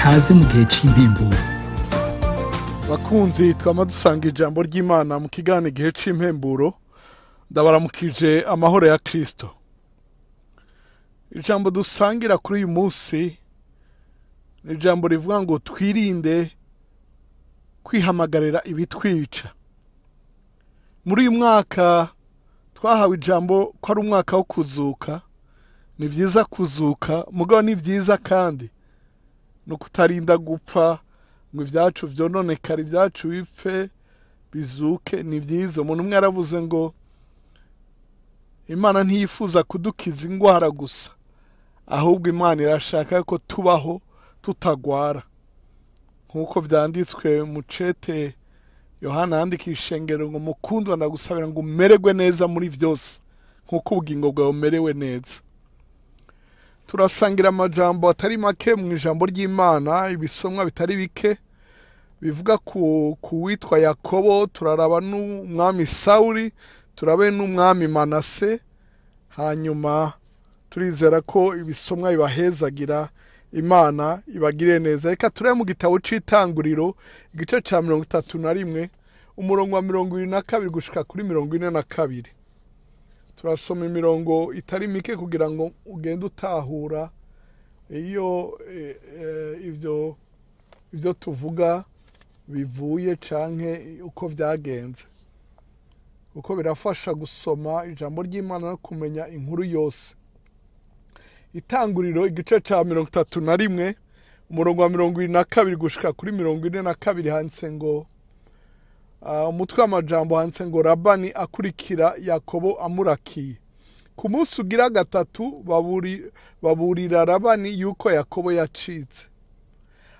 kaze mu gihe c'impemburo. Bakunzi twama dusanga ijambo ry'Imana mu kigane gihe c'impemburo, ndabaramukije amahoro ya Kristo. Ijambo dusangira kuri uyu munsi ni ijambo rivuga ngo twirinde kwihamagarira ibitwica. Muri uyu mwaka twahawe ijambo ko ari umwaka wo kuzuka. Ni vyiza kuzuka, mugabo ni vyiza kandi no kutarinda gupfa ngo ivyacu vyononekara, ivyacu bipfe bizuke. Ni vyiza. Umuntu umwe yaravuze ngo Imana ntiyifuza kudukiza ingwara gusa, ahubwo Imana irashaka ko tubaho tutagwara, nkuko vyanditswe mu cete Yohana yandikisha ishengero ngo mukundwa ndagusabira ngo umererwe neza muri vyose nkuko ubugingo bwawe bumerewe neza. Turasangira amajambo atari make mu ijambo ry'Imana, ibisomwa bitari bike bivuga ku witwa Yakobo, turaraba n'umwami Sawuli, turabe n'umwami Manase, hanyuma turizera ko ibisomwa bibahezagira, Imana ibagire neza. Reka turebe mu gitabo c'Itanguriro igice ca 31 umurongo wa 22 gushika kuri 42. Turasoma imirongo itari mike kugira ngo ugende utahura iyo ivyo tuvuga bivuye canke uko vyagenze, uko birafasha gusoma ijambo ry'Imana no kumenya inkuru yose. Itanguriro igice ca 31 umurongo wa 22 gushika kuri 42 handitse ngo umutwe w'amajambo handitse ngo Labani akurikira Yakobo amurakiye. Ku munsi ugira gatatu baburira Labani yuko Yakobo yacitse.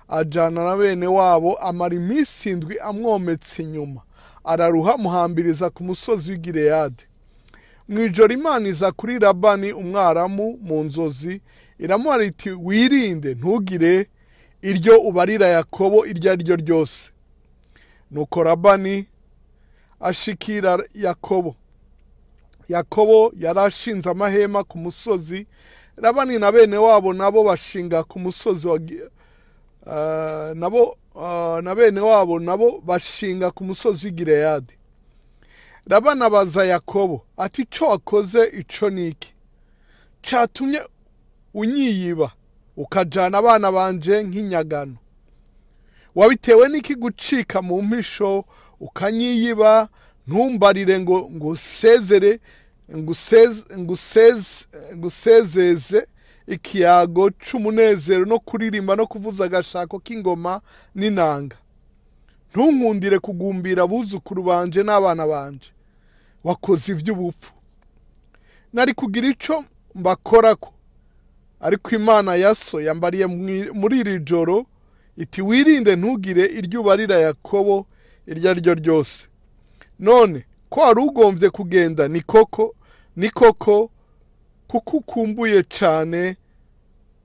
Ajana na bene wabo, amara iminsi 7 amwometse inyuma, araruha muhambiriza ku musozi w'i Gileyadi. Mwijoro Imana iza kuri Labani umwaramu mu nzozi, iramuhara iti wirinde ntugire iryo ubarira Yakobo iryo ari ryo ryose. Nuko Labani ashikira Yakobo. Yakobo yarashinze amahema ku musozi, Labani na bene wabo nabo bashinga ku musozi wa na bene wabo nabo bashinga ku musozi w'i Gileyadi. Labani abaza Yakobo ati co wakoze ico niki? Catumye unyiyiba ukajana abana banje nk'inyagano? Wabitewe niki gucika mu mpisho ukanyiyiba ntumbarire ngo ngusezere ngusezeze ikiyago c'umunezero no kuririmba no kuvuza agashako k'ingoma n'inanga? Ntunkundire kugumbira abuzukuru banje n'abana banje. Wakoze ivy'ubupfu. Nari kugira ico mbakorako, ariko Imana yaso yambariye muri iri joro iti wirinde ntugire iryo ubarira Yakobo iryo ari ryo ryose. None ko wari ugomvye kugenda ni koko kuko ukumbuye cane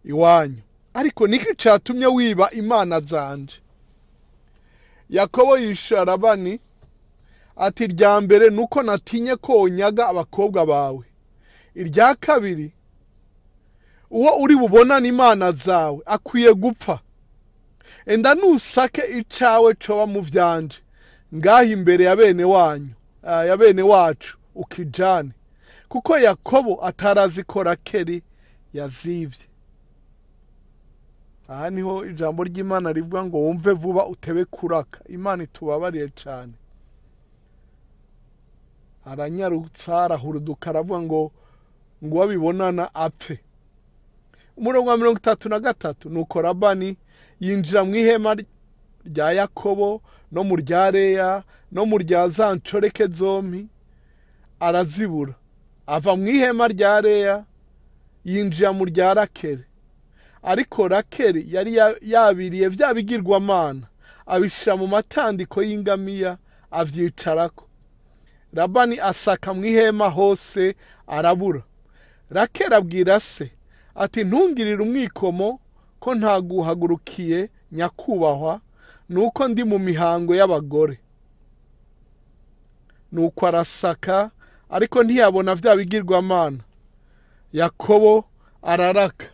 iwanyu, ariko niki catumye wiba imana zanje? Yakobo yishura Labani ati irya mbere nuko natinye ko onyaga abakobwa bawe, irya kabiri uwo uri bubonana imana zawe akwiye gupfa. Enda nusake icawe coba mu vyanje ngaho imbere ya bene wanyu, ya bene wacu ukijane, kuko Yakobo atarazi ko Rakeli yazivye. Aha niho ijambo ry'Imana rivuga ngo wumve vuba utebe kuraka. Imana itubabariye cane. Aranyarutsa arahuruduka aravuga ngo wabibonana apfe. Umurongo wa 33 nuko Labani yinjira mu ihema rya Yakobo no mu rya Leya no mu rya za ncoreke zompi arazibura. Ava mu ihema rya Leya yinjira mu rya Rakeli, ariko Rakeli yari yabiriye vya bigirwamana abishira mu matandiko y'ingamiya avyicarako. Labani asaka mu ihema hose arabura. Rakeli abwira se ati ntungirire umwikomo ko ntaguhagurukiye nyakubahwa, nuko ndi mu mihango y'abagore. Nuko arasaka ariko ntiyabona vya bigirwamana. Yakobo araraka.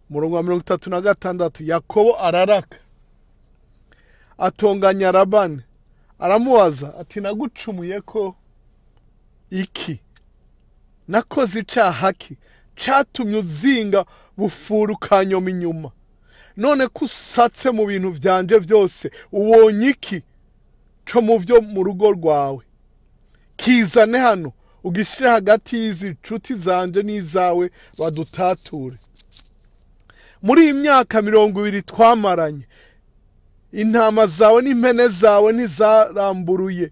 umurongo wa 36 Yakobo araraka atonganya Labani aramubaza ati nagucumuye ko iki nakoze icaha ki catumye uzinga bufuru ukanyoma inyuma none kusatse mu bintu vyanje vyose ubonye iki co mu vyo mu rugo rwawe kizane hano ugishira hagati y'izi nshuti zanje n'izawe badutature muri iyi myaka 20 twamaranye intama zawe n'impene zawe ntizaramburuye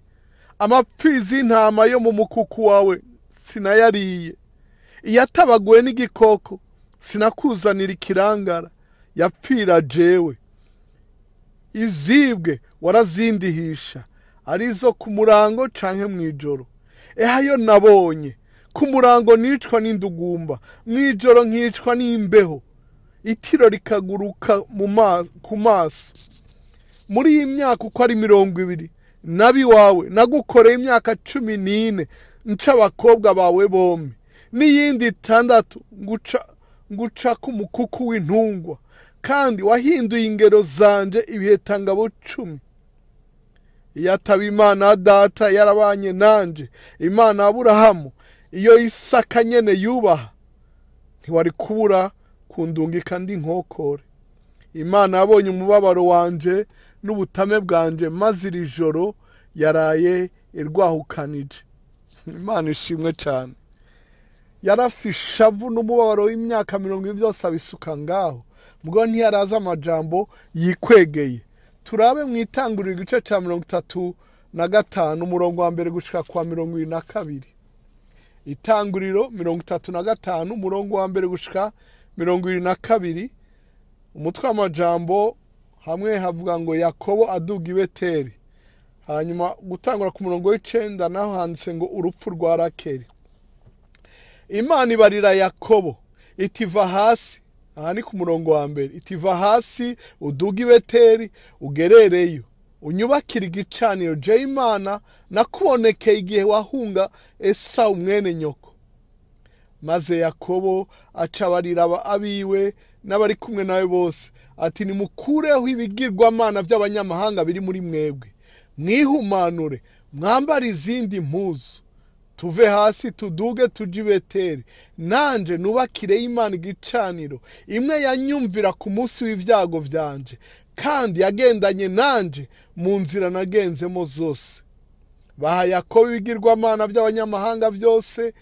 amapfizi y'intama yo mu mukuku wawe sinayariye iyatabaguwe n'igikoko sinakuzanira ikirangara yapfira jewe izibwe warazindihisha arizo ku murango canke mwijoro ehayo nabonye ku murango nicwa n'indugumba mwijoro nkicwa n'imbeho itiro rikaguruka ku maso muri iyi myaka uko ari 20 nabi wawe nagukoreye imyaka 14 nca abakobwa bawe bombi n'iyindi 6 nguca ku mukuku w'intungwa kandi wahinduye ingero zanje ibihetangabo 10 yataba Imana data yarabanye nanje Imana Aburahamu iyo Isaka nyene yubaha ntiwari kubura kundungika ndi nkokore Imana yabonye umubabaro wanje n'ubutame bwanje maze iri joro yaraye irwahukanije Imana ishimwe cyane yarafise ishavu n'umubabaro w'imyaka 20 byose abisuka ngaho mugabo ntiyaraza amajambo yikwegeye turabe mu itanguriro igice ca 35 umurongo wa mbere gushika kwa 22 itanguriro 35 umurongo wa mbere gushika 22 umutwe w'amajambo hamwe havuga ngo Yakobo aduga i Beteli hanyuma gutangura ku murongo w'9 naho handitse ngo urupfu rwa Rakeli Imana ibarira Yakobo itiva hasi aha ni ku murongo wa mbere itiva hasi uduga i Beteli ugerereyo unyubakira igicaniro je Imana nakubonekeye igihe wahunga Esau mwene nyoko maze Yakobo acabarira abiwe n'abari kumwe nawe bose ati nimukureho ibigirwamana by'abanyamahanga biri muri mwebwe mwihumanure mwambara izindi mpuzu tuve hasi tuduge tuje i Beteli nanje nubakire Imana igicaniro imwe yanyumvira ku munsi w'ivyago vyanje kandi yagendanye nanje mu nzira nagenzemo zose baha Yakobo ibigirwamana by'abanyamahanga byose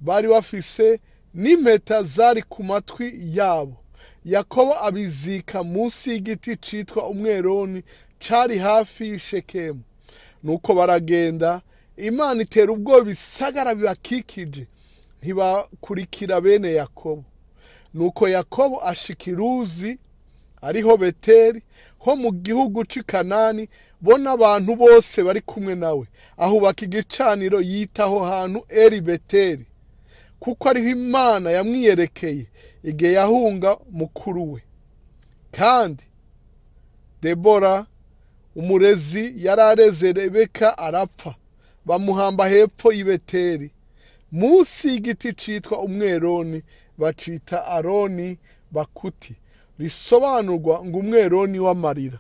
bari bafise n'impeta zari ku matwi yabo Yakobo abizika munsi y'igiti citwa umweroni cari hafi y'Ishekemu nuko baragenda Imana itera ubwoba isagara bibakikije ntibakurikira bene Yakobo nuko Yakobo ashika iruzi ariho Beteli ho mu gihugu c'i Kanani bona abantu bose bari kumwe nawe ahubaka igicaniro yitaho hantu Eri Beteli kuko ariho Imana yamwiyerekeye igihe yahunga mukuru we kandi Debora umurezi yarareze Rebeka arapfa bamuhamba hepfo y'i Beteli munsi y'igiti citwa umweroni bacita Aroni Bakuti risobanurwa ngo umweroni w'amarira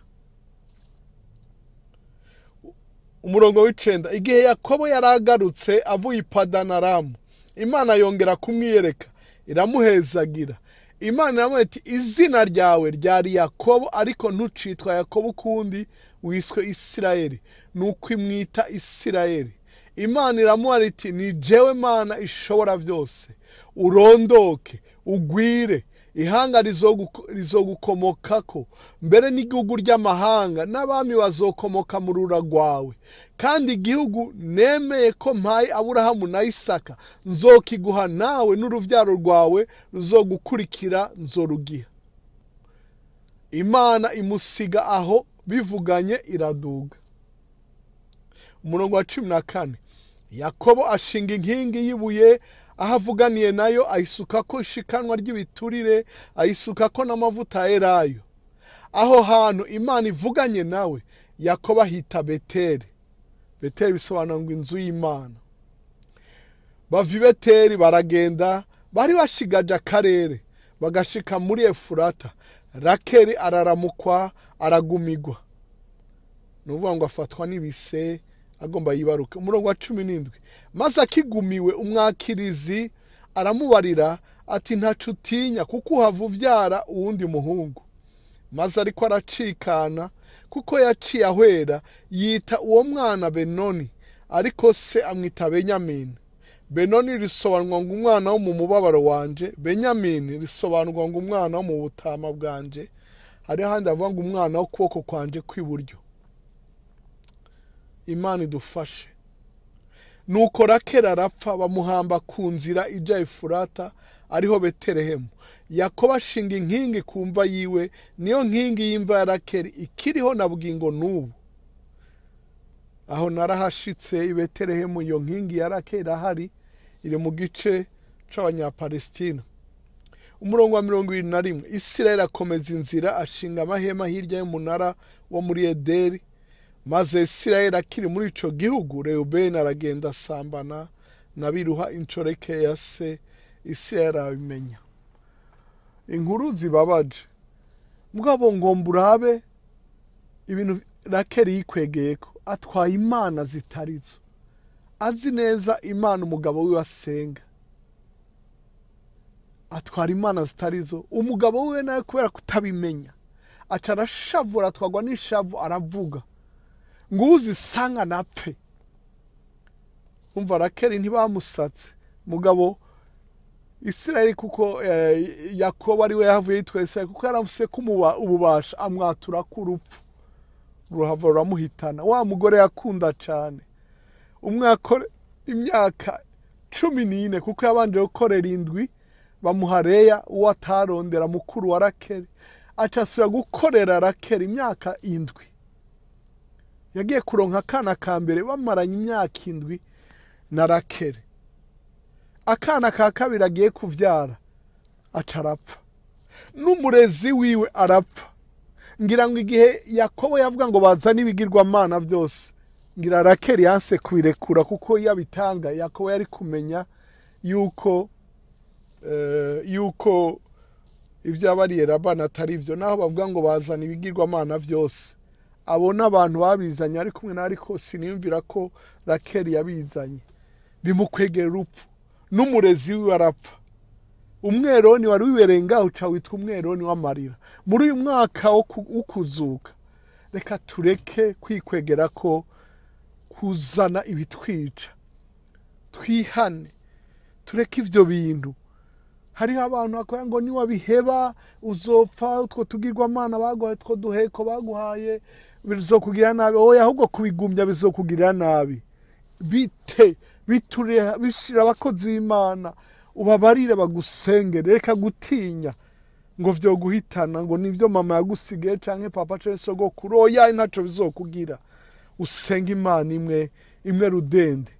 umurongo w'9 igihe Yakobo yaragarutse avuye i Padanaramu Imana yongera kumwiyereka iramuhezagira Imana yamwe ati izina ryawe ryari Yakobo ariko ntucitwa Yakobo kundi wiswe Isirayeli nuko imwita Isirayeli Imana iramuha iti ni jewe Mana ishobora byose urondoke ugwire ihanga rizogukomokako mbere n'igihugu ry'amahanga n'abami bazokomoka mu rura rwawe kandi igihugu nemeye ko mpaye Aburahamu na Isaka nzokiguha nawe n'uruvyaro rwawe ruzogukurikira nzorugiha Imana imusiga aho bivuganye iraduga umurongo wa 14 Yakobo ashinga inkingi y'ibuye ahavuganiye nayo ayisukako ishikanwa ry'ibiturire ayisukako n'amavuta yerayo aho hantu Imana ivuganye nawe Yakobo ahita Beteli Beteli bisobanura ngo inzu y'Imana bava i Beteli baragenda bari bashigaje akarere bagashika muri Efurata. Rakeli araramukwa, aragumigwa, nuvuga ngo afatwa n'ibise agomba yibaruke. Umurongo wa 17, maze akigumiwe umwakirizi aramubarira ati ntacu utinya kuko uhava uvyara uwundi muhungu. Maze ariko aracikana kuko yaciye ahwera, yita uwo mwana Benoni, ariko se amwita Benyamini. Benoni risobanurwa ngo umwana wo mu mubabaro wanje, Benyamini risobanurwa ngo umwana wo mu butama bwanje, hari handi avuga ngo umwana wo kuboko kwanje kw'iburyo. Imana idufashe. Nuko Rakeli arapfa, bamuhamba ku nzira ija Efurata, ariho Betelehemu. Yakobo ashinga inkingi ku mva yiwe, niyo nkingi y'imva ya Rakeli ikiriho na bugingo n'ubu. Aho narahashitse i Betelehemu, iyo nkingi ya Rakeli ahari iri mu gice c'abanyapalestina. Umurongo wa 21, Isirayeli akomeza inzira, ashinga amahema hirya y'umunara wo muri Ederi. Maze Isirayeli akiri muri ico gihugu, Reubeni aragenda asambana na Biruha incoreke ya se. Isirayeli arabimenya. Inkuru zibabaje. Mugabo ngomba urabe ibintu Rakeli yikwegeyeko, atwaye imana zitarizo, azi neza imana umugabo wiwe asenga, atwara imana zitarizo. Umugabo wiwe nawe kubera kutabimenya aca arashavura, atwagwa n'ishavu, aravuga ngo uzisanga napfe. Umva Rakeli ntibamusatse. Mugabo Isirayeli kuko Yakobo ari we yavuye yitwese, kuko yaramuse kumuba ububasha, amwatura ku rupfu, ruhava ruramuhitana. Wa mugore yakunda cyane, umwaka imyaka 14, kuko yabanje gukorera 7, bamuha Leya uwo atarondera, mukuru wa Rakeli. Aca asubira gukorera Rakeli imyaka 7. Yagiye kuronka akana ka mbere, bamaranye imyaka 7 na Rakeli. Akana ka kabiri agiye kuvyara aca arapfa, n'umurezi wiwe arapfa. Ngira ngo igihe Yakobo yavuga ngo bazana ibigirwamana byose, ngira Rakeli yanse kwirekura, kuko yabitanga Yakobo yari kumenya yuko ivyo abariye Labani atari ivyo. Naho bavuga ngo bazana ibigirwamana byose, abona abantu babizanye ari kumwe na, ariko sinimvira ko Rakeli yabizanye. Bimukwegera urupfu, n'umurezi wiwe arapfa. Umweroni wari wibereye ngaho uca witwa umweroni w'amarira. Muri uyu mwaka wo kuzuka, reka tureke kwikwegera ko kuzana ibitwica, twihane, tureke ivyo bintu. Hariho abantu bakora ngo niwa biheba uzopfa, utwo tugirwamana baguhaye, two duheko baguhaye bizokugira nabi. Oya, ahubwo kubigumbya bizokugirira nabi. Bishira abakozi b'Imana, ubabarire bagusengere, reka gutinya ngo vyo guhitana, ngo nivyo mama yagusigaye canke papa canke sogokuru. Oya, ntaco bizokugira. Usenga Imana imwe rudende.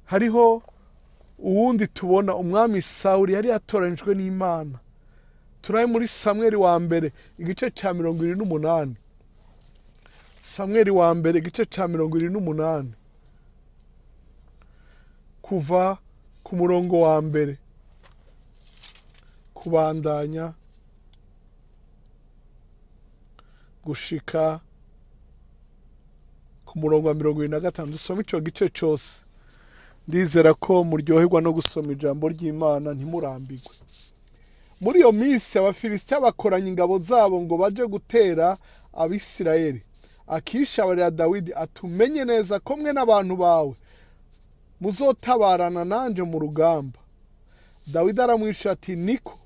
Hariho uwundi tubona, umwami Sawuli yari yatoranijwe n'Imana. Turaye muri Samweli wa mbere igice ca 28. Samweli wa mbere igice ca 28, kuva ku murongo wa mbere kubandanya gushika ku murongo wa 25. Dusoma ico gice cose. Ndizera ko muryoherwa no gusoma ijambo ry'Imana, ntimurambirwe. Muri iyo minsi Abafilisitiya bakoranya ingabo zabo ngo baje gutera Abisirayeli. Akisha abarira Dawidi atumenye neza ko mwe n'abantu bawe muzotabarana nanje mu rugamba. Dawidi aramwisha ati niko,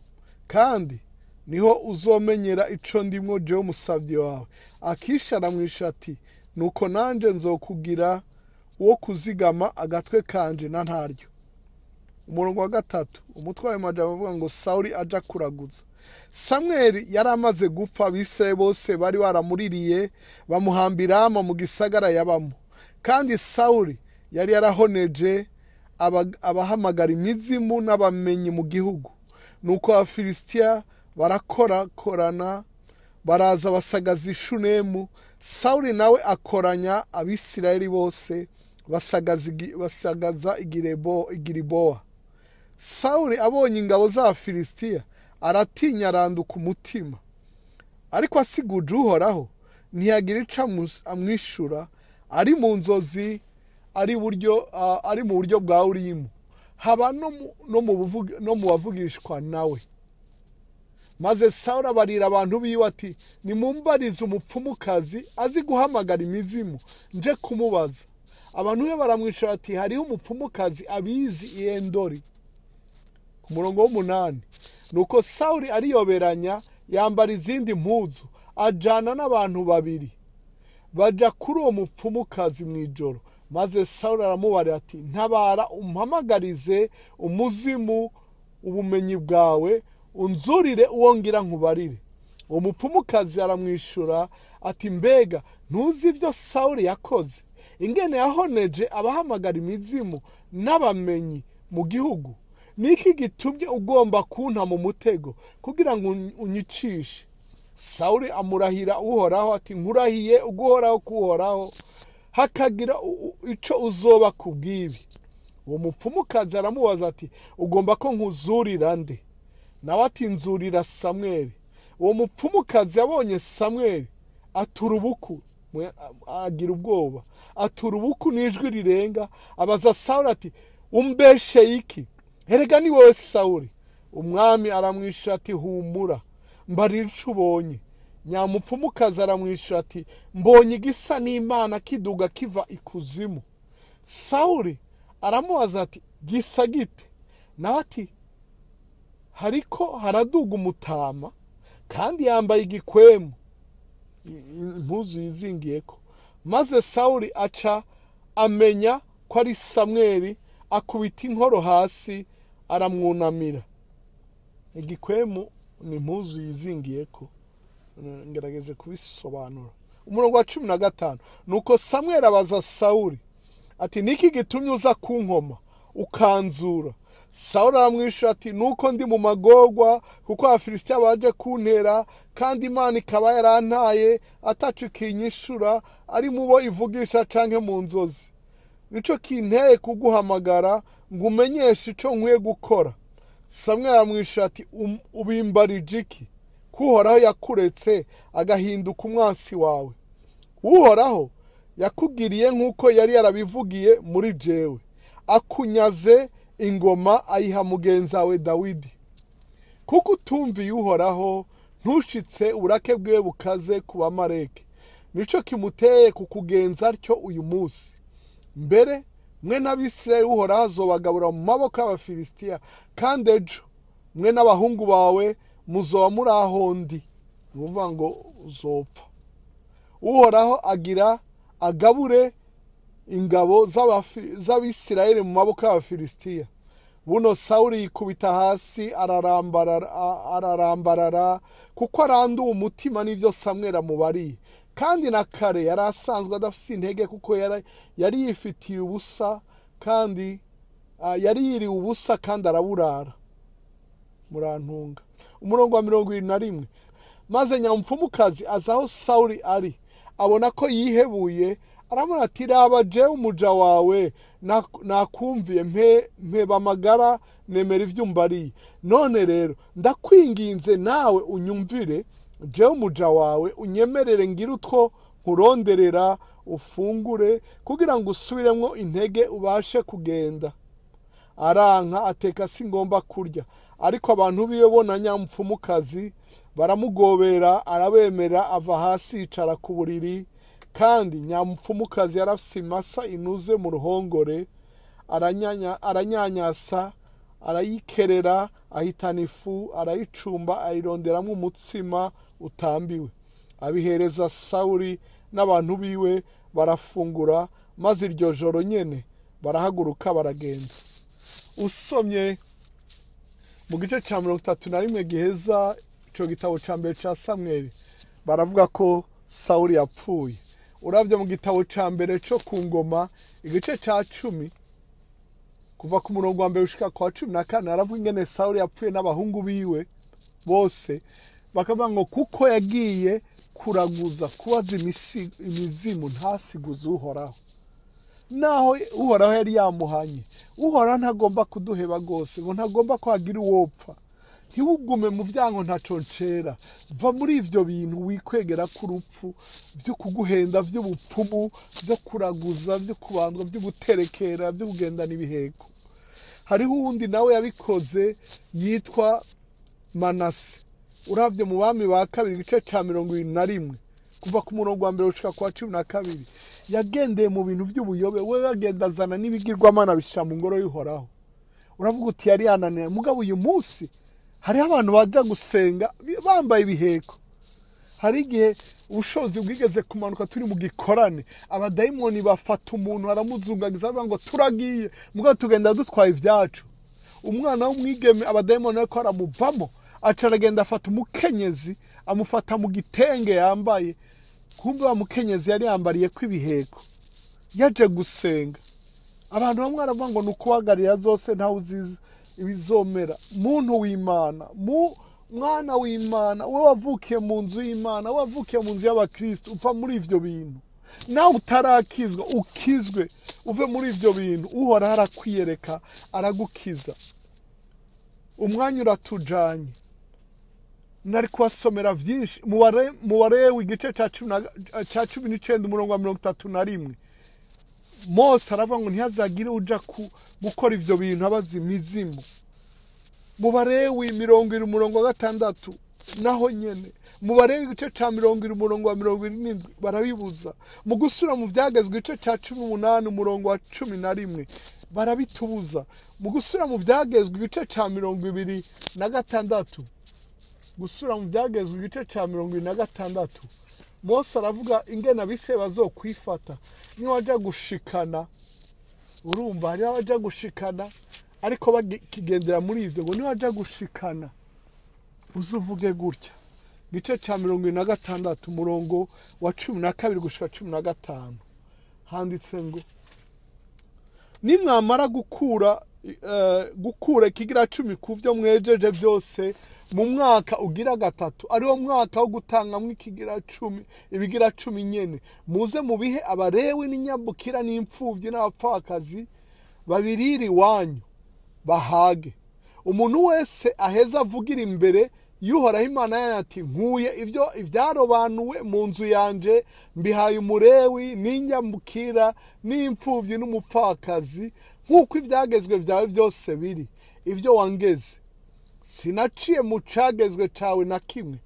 kandi niho uzomenyera ico ndimwo jewe umusavyi wawe. Akisha aramwisha ati nuko nanje nzokugira uwo kuzigama agatwe kanje na ntaryo. Umurongo wa 3, umutwe w'amajambo avuga ngo Sawuli aja kuraguza. Samweli yari amaze gupfa, Abisirayeli bose bari baramuririye, bamuhambira mu gisagara yabamo. Kandi Sawuli yari yarahoneje abahamagara imizimu n'abamenyi mu gihugu. Nuko Abafilisitiya barakorana, baraza basagaza Ishunemu. Sawuli nawe akoranya Abisirayeli bose, basagaza Igiriboa. Sawuli abonye ingabo za Filisitiya aratinya, aranduka umutima, ariko asiguje Uhoraho ntiyagira ico amwishura. Ari mu nzozi, ari mu buryo bwa Urimu, haba no mu bavugishwa nawe. Maze Sawuli abarira abantu biwe ati, nimumbarize umupfumukazi azi guhamagara imizimu nje kumubaza. Abantu be baramwishura ati, hariho umupfumukazi abizi i Endori. Ku murongo w'8, nuko Sawuli ariyoberanya, yambara izindi mpuzu, ajana n'abantu babiri, baja kuri uwo mupfumukazi mw'ijoro. Maze Sawuli aramubarira ati, ntabara umpamagarize umuzimu ubumenyi bwawe, unzurire uwo ngira nkubarire. Uwo mupfumukazi aramwishura ati, mbega ntuzi ibyo Sawuli yakoze, ingene yahoneje abahamagara imizimu n'abamenyi mu gihugu? Niki gitumye ugomba kunta mu mutego kugira ngo unyicishe? Sawuli amurahira Uhoraho ati, nkurahiye uguhoraho kuhoraho, hakagira ico uzoba kubwibi. Uwo mupfumukazi aramubaza ati, ugomba ko nkuzurira nde? Nawe ati, nzurira Samweli. Uwo mupfumukazi yabonye Samweli atura ubuku, agira ubwoba, atura ubuku n'ijwi rirenga, abaza Sawuli ati, umbeshe iki? Erega ni wowe Sawuli. Umwami aramwishura ati, humura, mbarira ico ubonye. Nyamupfumukazi aramwishura ati, mbonye igisa n'Imana kiduga kiva ikuzimu. Sawuli aramubaza ati, gisa gite? Nawe ati, hariko haraduga umutama, kandi yambaye igikwemu, impuzu yizingiyeko. Maze Sawuli aca amenya ko ari Samweli, akubita inkoro hasi, aramwunamira. Igikwemu ni impuzu yizingiyeko, ngerageje kubisobanura. Umurongo wa 15, nuko Samweli abaza Sawuli ati, niki gitumye uza kunkoma ukanzura? Sawuli aramwishura ati, nuko ndi mu magorwa, kuko Abafilisitiya baje kuntera, kandi Imana ikaba yarantaye ataco ikinyishura, ari mubo ivugisha canke mu nzozi. Nico kinteye kuguhamagara ngo umenyeshe ico nkwiye gukora. Samweli aramwishura ati, ubimbarije iki? Uhoraho yakuretse agahinduka umwansi wawe. Uhoraho yakugiriye nk'uko yari yarabivugiye muri jewe, akunyaze ingoma ayiha mugenzi wawe Dawidi. Kuko utumviye Uhoraho, ntushitse uburake bwiwe bukaze ku Bamaleki, nico kimuteye kukugenza atyo uyu munsi. Mbere mwe n'Abisirayeli Uhoraho azobagabura mu maboko y'Abafilisitiya, kandi ejo mwe n'abahungu bawe muzoba muri aho ndi. Nuvuga ngo uzopfa. Uhoraho agira agabure ingabo z'Abisirayeli mu maboko y'Abafilisitiya. Buno Sawuli yikubita hasi, ararambarara, kuko aranduwe umutima n'ivyo Samweli amubariye. Kandi na kare yari asanzwe adafise intege, kuko yari yifitiye ubusa, kandi yari yiriwe ubusa kandi araburara. Murantunga. Umurongo wa 21, maze nyamupfumukazi aza aho Sawuli ari, abona ko yihebuye, aramubwira ati, raba jewe umuja wawe nakumviye, mpeba amagara, nemera ivyo umbariye. None rero ndakwinginze nawe unyumvire, jewe umuja wawe, unyemerere ngire utwo nkuronderera ufungure, kugira ngo usubiremwo intege ubashe kugenda. Aranka ateka singomba kurya. Ariko abantu biwe bona nyamupfumukazi baramugobera, arabemera, ava hasi yicara ku buriri. Kandi nyamupfumukazi yarafise imasa inuze mu ruhongore, aranyanyasa, arayikerera, ahitana ifu, arayicumba, ayironderamwo umutsima utambiwe, abihereza Sawuli n'abantu biwe, barafungura. Maze iryo joro nyene barahaguruka baragenda. Usomye mu gice ca 31 giheza ico gitabo ca mbere ca Samweli, baravuga ko Sawuli yapfuye. Uravye mu gitabo ca mbere co ku ngoma igice ca 10 kuva ku murongo wa mbere ushika kwa 14, aravuga ingene Sawuli yapfuye n'abahungu biwe bose. Bakavuga ngo kuko yagiye kuraguza, kubaza imizimu, ntasiguze Uhoraho. naho uhoraho yari yamuhanye. Uhoraho ntagomba kuduheba rwose, ngo ntagomba ko hagira uwopfa. Ntiwugume mu byango ntaco ncera. Va muri ivyo bintu wikwegera k'urupfu, vyo kuguhenda, vy'ubupfumu, vyo kuraguza, vyo kubandwa, vyo guterekera, vyo kugendana ibiheko. Hariho uwundi nawe yabikoze yitwa Manase. Uravye mu bami ba kabiri igice ca 21 kuva ku murongo wa mbere gushika kwa 12, yagendeye mu bintu vy'ubuyobe. We bagenda azana n'ibigirwamana bishira mu ngoro y'Uhoraho. Uravuga uti yari yananiye, mugabo uyu munsi hariho abantu baja gusenga bambaye ibiheko. Hari igihe ubushobozi bwigeze kumanuka turi mu gikorane, abadayimoni bafata umuntu baramuzungagiza bavuga ngo turagiye, mugabo tugenda dutwaye ivyacu. Umwana w'umwigeme abadayimoni bariko baramuvamo, aca aragenda afata umukenyezi amufata mu gitenge yambaye. Kumbe wa mukenyezi yari yambariye kw'ibiheko, yaje gusenga. Abantu bamwe baravuga ngo nukubagarira zose ntawe uziza ibizomera. Muntu w'Imana, mwana w'Imana, we wavukiye mu nzu y'Imana, we wavukiye mu nzu y'abakristo, upfa muri ivyo bintu. Nawe utarakizwa ukizwe, uve muri ivyo bintu. Uhoraho arakwiyereka, aragukiza. Umwanya uratujanye, nari kubasomera vyinshi. Mubare w'igice ca 19 umurongo wa 31, Mose aravuga ngo ntihazagire uja gukora ivyo bintu abaza imizimu. Mubare w'imirongo iri umurongo wa 6 naho nyene. Mubare w'igice ca 20 umurongo wa 27 barabibuza. Mu gusura mu vyagezwe igice ca 18 umurongo wa 11 barabitubuza. Mu gusura mu vyagezwe igice ca 26, gusura mu vyagezwe igice ca 26, Mose aravuga ingene abise bazokwifata ni waja gushikana. Urumva hari abaja gushikana ariko bakigendera muri ivyo, ngo ni waja gushikana uzuvuge gutya. Gice ca 26 umurongo wa 12 gushika 15 handitse ngo nimwamara gukura ikigira 10 kuvyo mwejeje byose mu mwaka ugira gatatu, ariwo mwaka wo gutangamwo ikigira 10, ibigira 10 nyene, muze mubihe abarewi n'inyambukira n'impfuvyi n'abapfakazi babiriri wanyu bahage. Umuntu wese aheza avugira imbere y'Uhoraho Imana yanyu ati nkuye ivyarobanuwe mu nzu yanje, mbihaye umurewi n'inyambukira n'impfuvyi n'umupfakazi, nk'uko ivyagezwe vyawe byose biri. Ivyo wangeze sinaciye mu cagezwe cawe na kimwe,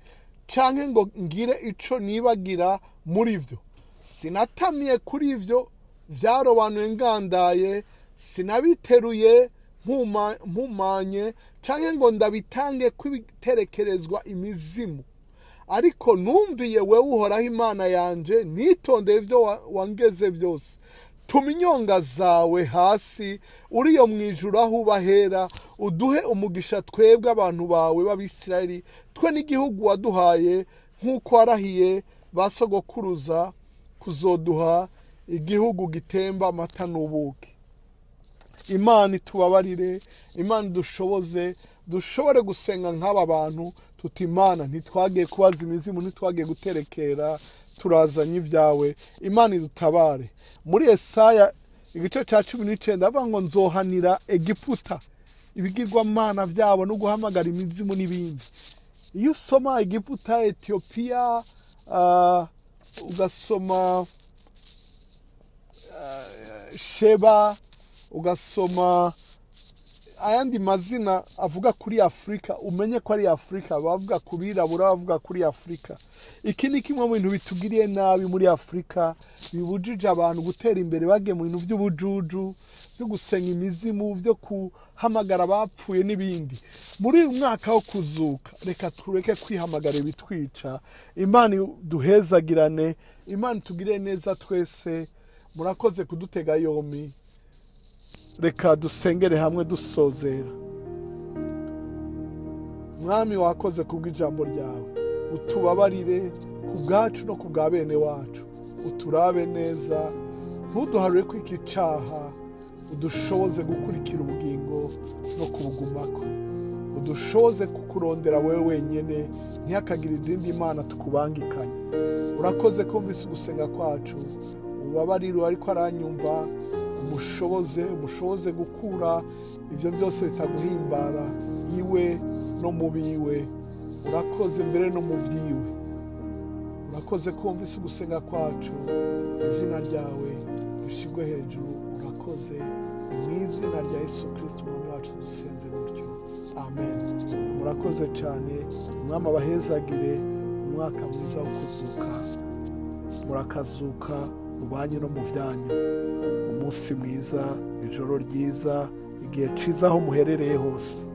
canke ngo ngire ico nibagira muri vyo. Sinatamiye kuri ivyo vyarobanuye ngandaye, sinabiteruye mpumanye, canke ngo ndabitange kwibiterekerezwa imizimu. Ariko numviye wewe Uhoraho Imana yanje, nitondeye ivyo wangeze byose. Tuma inyonga zawe hasi uriyo mwijuru aho ubahera, uduhe umugisha twebwe abantu bawe b'Abisirayeli, twe n'igihugu waduhaye, nk'uko warahiye ba sogokuruza kuzoduha, igihugu gitemba amata n'ubuki. Imana itubabarire, Imana dushobore gusenga nk'aba bantu tuti Imana ntitwagiye kubaza imizimu, ntitwagiye guterekera, turazanye ibyawe. Imana idutabare. Muri Yesaya igice ca 19 avuga ngo nzohanira Egiputa ibigirwamana vyabo no guhamagara imizimu n'ibindi. Iyo usoma Egiputa, Ethiopia, ugasoma Sheba, ugasoma ayandi mazina avuga kuri Afrika, umenye ko ari Afrika. Bavuga kubirabura, bavuga kuri Afrika. Iki ni kimwe mu bintu bitugiriye nabi muri Afrika, bibujije abantu gutera imbere, bagiye mu bintu by'ubujuju, byo gusenga imizimu, byo kuhamagara abapfuye n'ibindi. Muri uyu mwaka wo kuzuka, reka tureke kwihamagara ibitwica. Imana duhezagirane, Imana tugire neza twese. Murakoze kudutega yombi. Reka dusengere hamwe dusozera. Mwami wakoze kubw'ijambo ryawe, utubabarire kubwacu no kubwa bene wacu, uturabe neza, ntuduharure ko iki caha, udushoboze gukurikira ubugingo no kubugumako, udushoboze kukurondera wewe wenyene, ntihakagira izindi mana tukubangikanye. Urakoze kumvise ugusenga kwacu, ubabarire ariko aranyumva, umushoboze gukura ibyo byose bitaguhimbara iwe no mu biwe. Urakoze mbere no mu byiwe, urakoze kumvise ugusenga kwacu, izina ryawe rishigwe hejuru. Urakoze mu izina rya Yesu Kristo umwami wacu dusenze gutyo, amen. Murakoze cyane, umwami abahezagire, umwaka mwiza wo kuzuka, murakazuka mubanye no mu byanyu, umunsi mwiza, ijoro ryiza, igihe ciza aho muherereye hose.